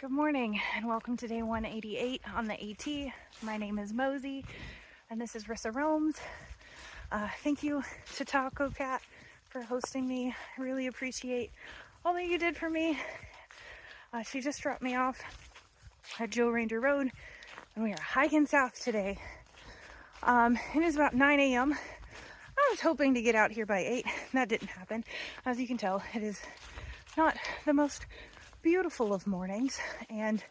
Good morning and welcome to day 188 on the AT. My name is Mosey and this is rissaroams. Thank you to Taco Cat for hosting me. I really appreciate all that you did for me. She just dropped me off at Joe Ranger Road and we are hiking south today. It is about 9 a.m. I was hoping to get out here by 8. That didn't happen. As you can tell, it is not the most beautiful of mornings, and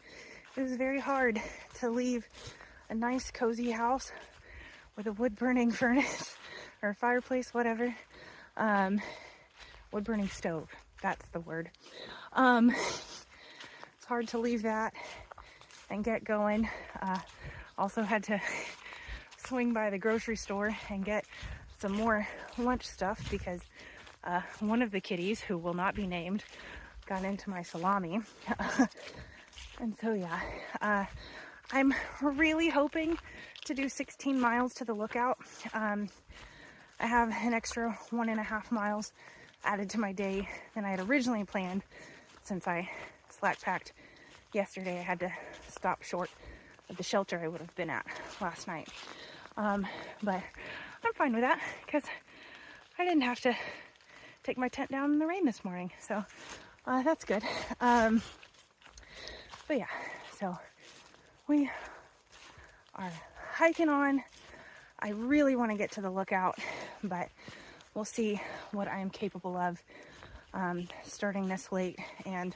it was very hard to leave a nice cozy house with a wood burning furnace or fireplace, whatever. Wood burning stove, that's the word. It's hard to leave that and get going. Also had to swing by the grocery store and get some more lunch stuff because one of the kitties, who will not be named, got into my salami. And so yeah, I'm really hoping to do 16 miles to the lookout. I have an extra 1.5 miles added to my day than I had originally planned. Since I slack packed yesterday, I had to stop short of the shelter I would have been at last night. But I'm fine with that because I didn't have to take my tent down in the rain this morning, so that's good. But yeah, so we are hiking on. I really want to get to the lookout, but we'll see what I am capable of starting this late and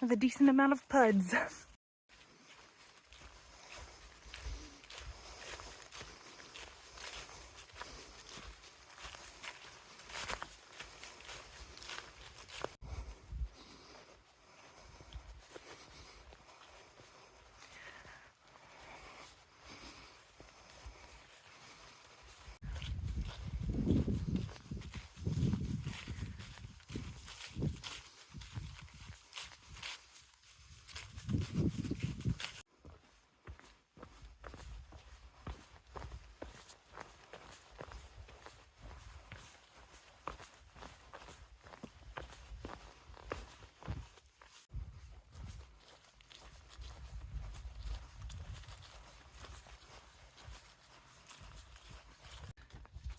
with a decent amount of puds.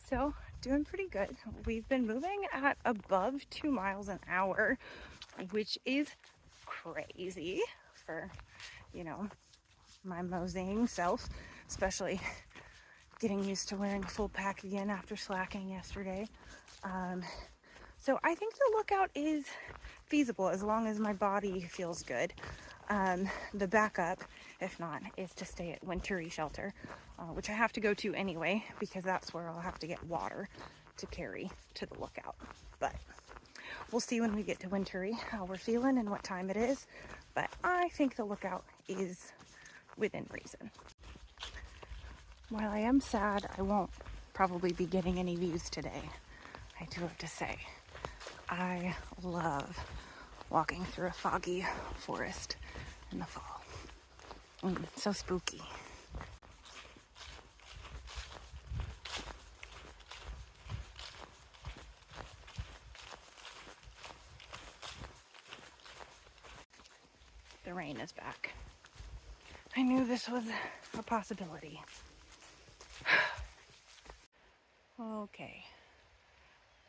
So, doing pretty good. We've been moving at above 2 miles an hour, which is crazy for, my moseying self, especially getting used to wearing a full pack again after slacking yesterday. So I think the lookout is feasible as long as my body feels good. The backup, if not, is to stay at Wintry Shelter, which I have to go to anyway because that's where I'll have to get water to carry to the lookout. But we'll see when we get to Wintry how we're feeling and what time it is. But I think the lookout is within reason. While I am sad, I won't probably be getting any views today. I do have to say, I love walking through a foggy forest in the fall. It's so spooky. The rain is back. I knew this was a possibility. Okay.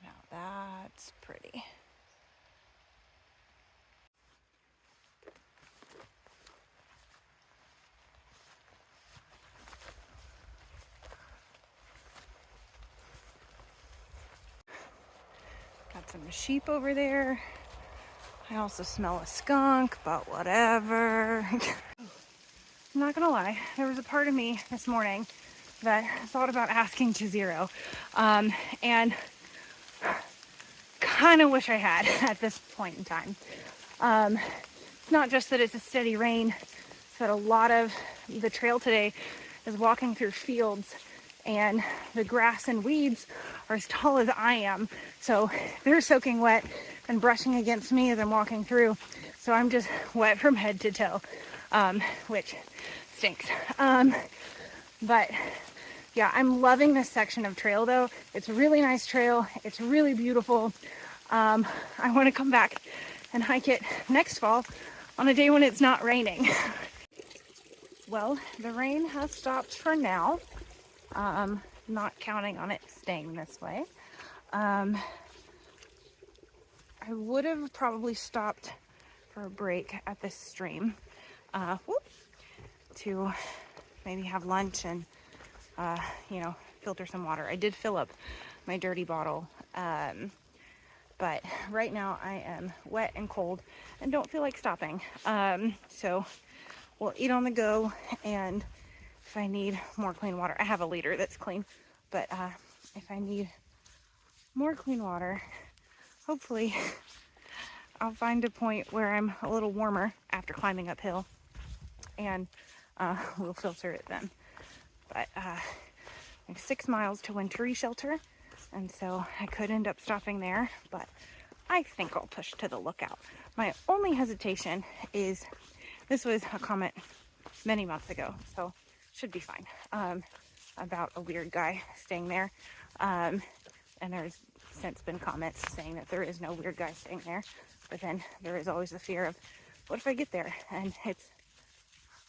Now that's pretty. Got some sheep over there. I also smell a skunk, but whatever. I'm not gonna lie, there was a part of me this morning that thought about asking to zero. And kind of wish I had at this point in time. It's not just that it's a steady rain, it's that a lot of the trail today is walking through fields and the grass and weeds are as tall as I am. So they're soaking wet and brushing against me as I'm walking through. So I'm just wet from head to toe, which stinks. But yeah, I'm loving this section of trail though. It's a really nice trail. It's really beautiful. I want to come back and hike it next fall. on a day when it's not raining. Well, the rain has stopped for now. Not counting on it staying this way. I would have probably stopped for a break at this stream to maybe have lunch and filter some water. I did fill up my dirty bottle, but right now I am wet and cold and don't feel like stopping. So we'll eat on the go, and if I need more clean water, I have a liter that's clean, but if I need more clean water, hopefully I'll find a point where I'm a little warmer after climbing uphill, and we'll filter it then. But like 6 miles to Wintery Shelter, and so I could end up stopping there, but I think I'll push to the Lookout. My only hesitation is, this was a comment many months ago, so should be fine, about a weird guy staying there, and there's since been comments saying that there is no weird guy staying there, but then there is always the fear of, what if I get there and it's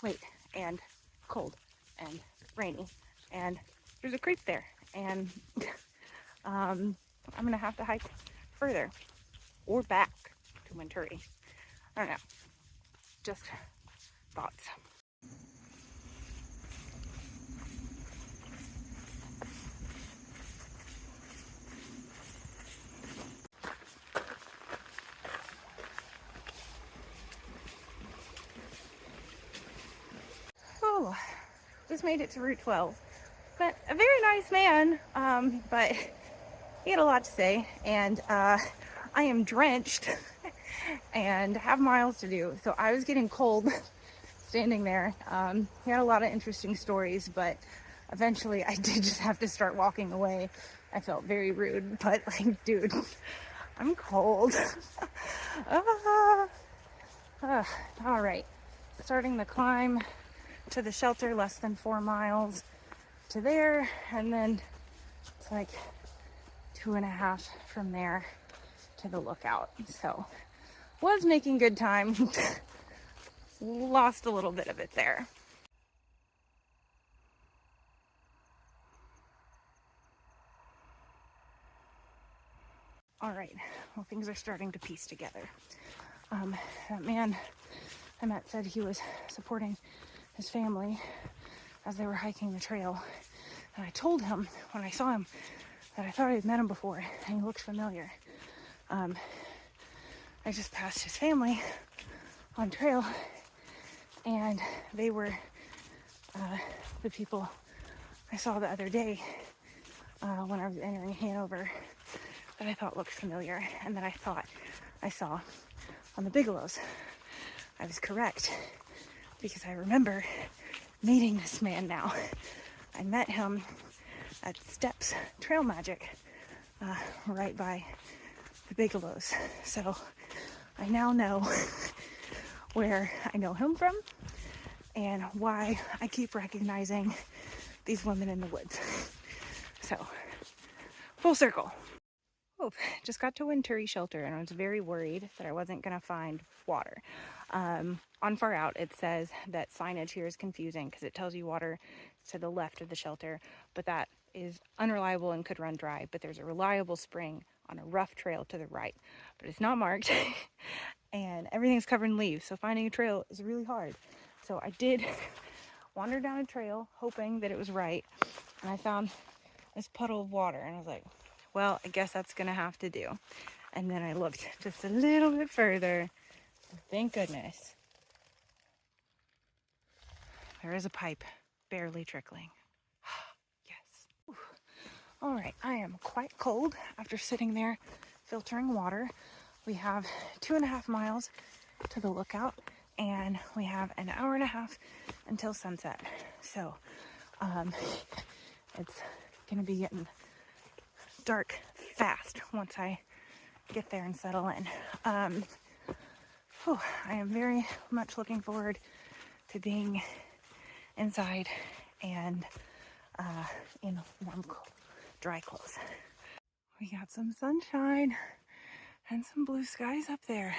late and cold and rainy and there's a creek there, and I'm gonna have to hike further or back to Wintery. I don't know, just thoughts. Oh, just made it to Route 12. But a very nice man, but he had a lot to say, and I am drenched and have miles to do, so I was getting cold standing there. He had a lot of interesting stories, but eventually I did just have to start walking away. I felt very rude, but like, dude, I'm cold. All right, starting the climb to the shelter, less than 4 miles to there, and then it's like 2.5 from there to the Lookout. So was making good time. Lost a little bit of it there. All right, well, things are starting to piece together. That man I met said he was supporting his family as they were hiking the trail, and I told him when I saw him that I thought I had met him before and he looked familiar. I just passed his family on trail, and they were the people I saw the other day when I was entering Hanover, that I thought looked familiar and that I thought I saw on the Bigelows. I was correct, because I remember meeting this man now. I met him at Steps Trail Magic, right by the Bigelows. So I now know where I know him from and why I keep recognizing these women in the woods. So, full circle. Oh, just got to Wintery Shelter, and I was very worried that I wasn't going to find water. On Far Out, it says that signage here is confusing because it tells you water to the left of the shelter, but that is unreliable and could run dry. But there's a reliable spring on a rough trail to the right, but it's not marked and everything's covered in leaves, so finding a trail is really hard. So I did wander down a trail hoping that it was right, and I found this puddle of water, and I was like, well, I guess that's gonna have to do. And then I looked just a little bit further. Thank goodness there is a pipe barely trickling. Yes. Whew. All right, I am quite cold after sitting there filtering water. We have 2.5 miles to the Lookout, and we have an hour and a half until sunset. So it's gonna be getting dark fast once I get there and settle in. I am very much looking forward to being inside and in warm, dry clothes. We got some sunshine and some blue skies up there.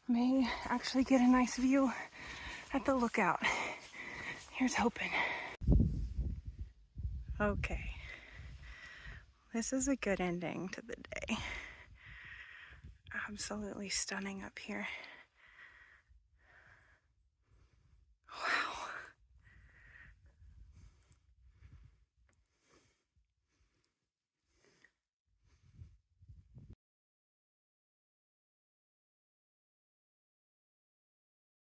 may actually get a nice view at the lookout. Here's hoping. Okay, this is a good ending to the day. Absolutely stunning up here.